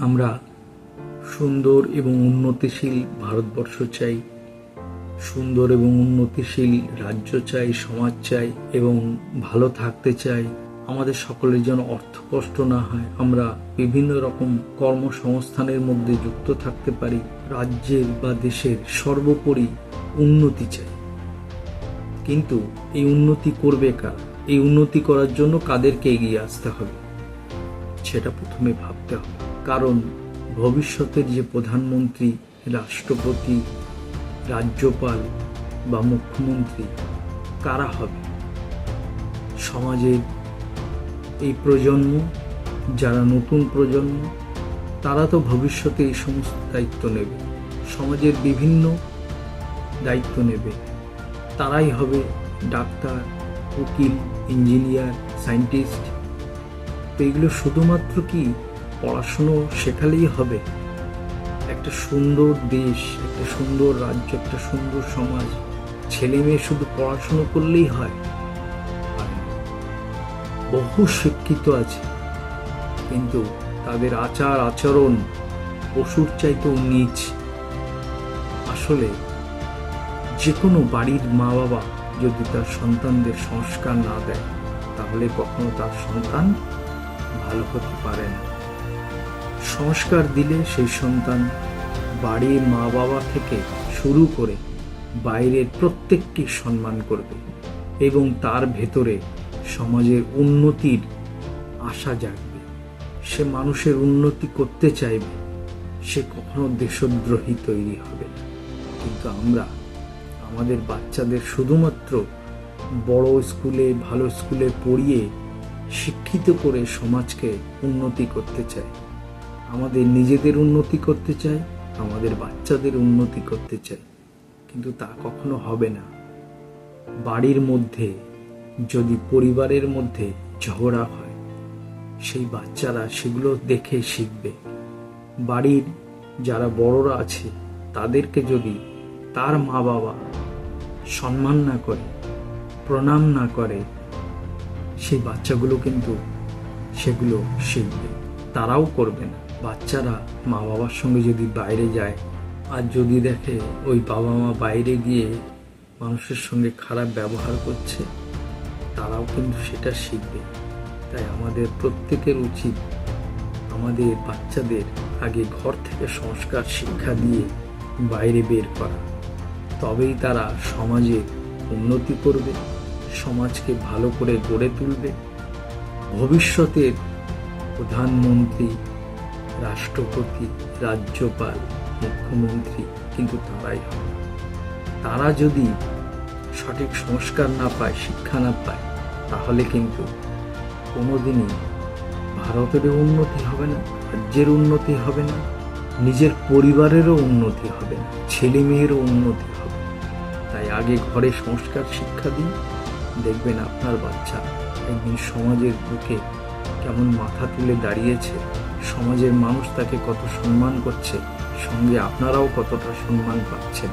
আমরা সুন্দর এবং উন্নতিশীল ভারতবর্ষ চাই, সুন্দর এবং উন্নতিশীল রাজ্য চাই, সমাজ চাই এবং ভালো থাকতে চাই। আমাদের সকলের যেন অর্থকষ্ট না হয়, আমরা বিভিন্ন রকম কর্মসংস্থানের মধ্যে যুক্ত থাকতে পারি। রাজ্যের বা দেশের সর্বোপরি উন্নতি চাই। কিন্তু এই উন্নতি করবে কারা? এই উন্নতি করার জন্য কাদেরকে এগিয়ে আসতে হবে সেটা প্রথমে ভাবতে হবে। কারণ ভবিষ্যতের যে প্রধানমন্ত্রী, রাষ্ট্রপতি, রাজ্যপাল বা মুখ্যমন্ত্রী কারা হবে? সমাজের এই প্রজন্ম, যারা নতুন প্রজন্ম, তারা তো ভবিষ্যতে এই সমস্ত দায়িত্ব নেবে, সমাজের বিভিন্ন দায়িত্ব নেবে। তারাই হবে ডাক্তার, উকিল, ইঞ্জিনিয়ার, সায়েন্টিস্ট। তো এগুলো শুধুমাত্র কি পড়াশুনো শেখালেই হবে? একটা সুন্দর দেশ, একটা সুন্দর রাজ্য, একটা সুন্দর সমাজ ছেলে মেয়ে শুধু পড়াশুনো করলেই হয়? বহু শিক্ষিত আছে, কিন্তু তাদের আচার আচরণ পশুর চাইতেও নীচ। আসলে যে কোনো বাড়ির মা বাবা যদি তার সন্তানদের সংস্কার না দেয়, তাহলে কখনো তার সন্তান ভালো হতে পারে না। সংস্কার দিলে সেই সন্তান বাড়ির মা বাবা থেকে শুরু করে বাইরের প্রত্যেককে সম্মান করবে এবং তার ভেতরে সমাজের উন্নতির আশা জাগবে। সে মানুষের উন্নতি করতে চাইবে, সে কখনো দেশদ্রোহী তৈরি হবে না। কিন্তু আমরা আমাদের বাচ্চাদের শুধুমাত্র বড় স্কুলে, ভালো স্কুলে পড়িয়ে শিক্ষিত করে সমাজকে উন্নতি করতে চাই। আমাদের নিজেদের উন্নতি করতে চাই, আমাদের বাচ্চাদের উন্নতি করতে চাই, কিন্তু তা কখনো হবে না। বাড়ির মধ্যে যদি পরিবারের মধ্যে ঝগড়া হয়, সেই বাচ্চারা সেগুলো দেখে শিখবে। বাড়ির যারা বড়রা আছে তাদেরকে যদি তার মা বাবা সম্মান না করে, প্রণাম না করে, সেই বাচ্চাগুলো কিন্তু সেগুলো শিখবে, তারাও করবে না। বাচ্চারা মা বাবার সঙ্গে যদি বাইরে যায় আর যদি দেখে ওই বাবা মা বাইরে গিয়ে মানুষের সঙ্গে খারাপ ব্যবহার করছে, তারাও কিন্তু সেটা শিখবে। তাই আমাদের প্রত্যেকের উচিত আমাদের বাচ্চাদের আগে ঘর থেকে সংস্কার শিক্ষা দিয়ে বাইরে বের করা। তবেই তারা সমাজে উন্নতি করবে, সমাজকে ভালো করে গড়ে তুলবে। ভবিষ্যতের প্রধানমন্ত্রী, রাষ্ট্রপতি, রাজ্যপাল, মুখ্যমন্ত্রী কিন্তু তারাই হবে। তারা যদি সঠিক সংস্কার না পায়, শিক্ষা না পায়, তাহলে কিন্তু কোনোদিনই ভারতেরও উন্নতি হবে না, রাজ্যের উন্নতি হবে না, নিজের পরিবারেরও উন্নতি হবে না, ছেলে মেয়েরও উন্নতি হবে। তাই আগে ঘরে সংস্কার শিক্ষা দিন, দেখবেন আপনার বাচ্চা একদিন সমাজের বুকে কেমন মাথা তুলে দাঁড়িয়েছে, সমাজের মানুষ তাকে কত সম্মান করছে, সঙ্গে আপনারাও কতটা সম্মান পাচ্ছেন।